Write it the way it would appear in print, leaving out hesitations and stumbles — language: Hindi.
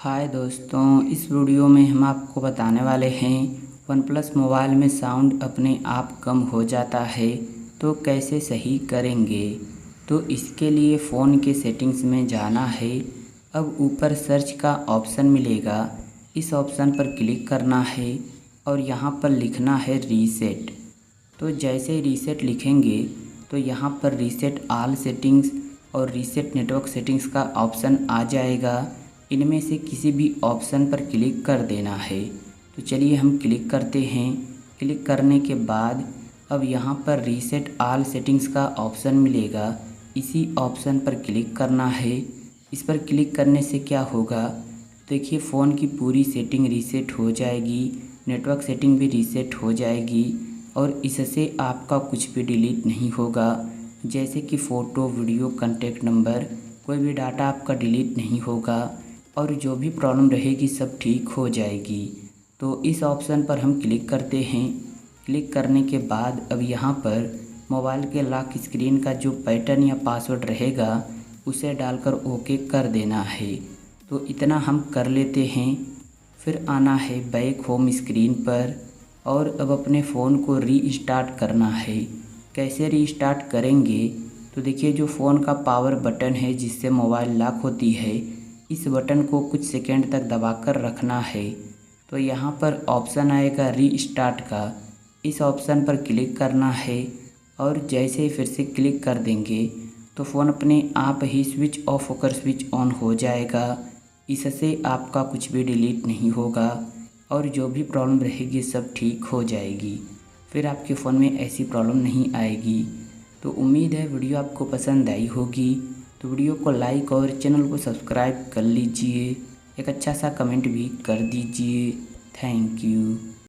हाय दोस्तों, इस वीडियो में हम आपको बताने वाले हैं वन प्लस मोबाइल में साउंड अपने आप कम हो जाता है तो कैसे सही करेंगे। तो इसके लिए फ़ोन के सेटिंग्स में जाना है। अब ऊपर सर्च का ऑप्शन मिलेगा, इस ऑप्शन पर क्लिक करना है और यहाँ पर लिखना है रीसेट। तो जैसे रीसेट लिखेंगे तो यहाँ पर रीसेट ऑल सेटिंग्स और रीसेट नेटवर्क सेटिंग्स का ऑप्शन आ जाएगा। इनमें से किसी भी ऑप्शन पर क्लिक कर देना है। तो चलिए हम क्लिक करते हैं। क्लिक करने के बाद अब यहाँ पर रीसेट ऑल सेटिंग्स का ऑप्शन मिलेगा, इसी ऑप्शन पर क्लिक करना है। इस पर क्लिक करने से क्या होगा, देखिए फ़ोन की पूरी सेटिंग रीसेट हो जाएगी, नेटवर्क सेटिंग भी रीसेट हो जाएगी और इससे आपका कुछ भी डिलीट नहीं होगा। जैसे कि फ़ोटो, वीडियो, कॉन्टैक्ट नंबर, कोई भी डाटा आपका डिलीट नहीं होगा और जो भी प्रॉब्लम रहेगी सब ठीक हो जाएगी। तो इस ऑप्शन पर हम क्लिक करते हैं। क्लिक करने के बाद अब यहाँ पर मोबाइल के लॉक स्क्रीन का जो पैटर्न या पासवर्ड रहेगा उसे डालकर ओके कर देना है। तो इतना हम कर लेते हैं। फिर आना है बैक होम स्क्रीन पर और अब अपने फ़ोन को रीस्टार्ट करना है। कैसे रीस्टार्ट करेंगे, तो देखिए जो फ़ोन का पावर बटन है जिससे मोबाइल लॉक होती है, इस बटन को कुछ सेकंड तक दबाकर रखना है। तो यहाँ पर ऑप्शन आएगा रीस्टार्ट का, इस ऑप्शन पर क्लिक करना है और जैसे ही फिर से क्लिक कर देंगे तो फ़ोन अपने आप ही स्विच ऑफ होकर स्विच ऑन हो जाएगा। इससे आपका कुछ भी डिलीट नहीं होगा और जो भी प्रॉब्लम रहेगी सब ठीक हो जाएगी। फिर आपके फ़ोन में ऐसी प्रॉब्लम नहीं आएगी। तो उम्मीद है वीडियो आपको पसंद आई होगी। तो वीडियो को लाइक और चैनल को सब्सक्राइब कर लीजिए। एक अच्छा सा कमेंट भी कर दीजिए। Thank you.